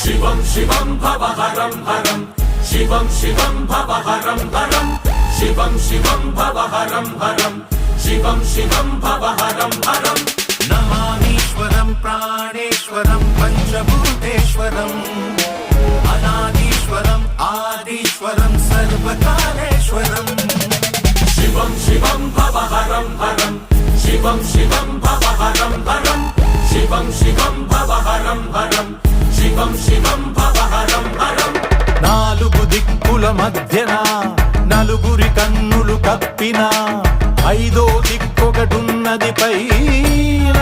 శివం శివం భవహరం హరం శివం శివం భవహరం హరం శివం శివం భవహరం హరం శివం శివం భవహరం హరం నమామీశ్వరం ప్రాణేశ్వరం పంచభూతేశ్వరం అనాదీశ్వరం ఆదీశ్వరం సర్వకాలేశ్వరం శివం శివం భవహరం హరం శివం శివం భవహరం హరం శివం శివం భవహరం హరం శివం శివం భవహరం హరం నాలుగు దిక్కుల మధ్యన నలుగురి కన్నులు కప్పిన ఐదో దిక్కొకటున్నది పైన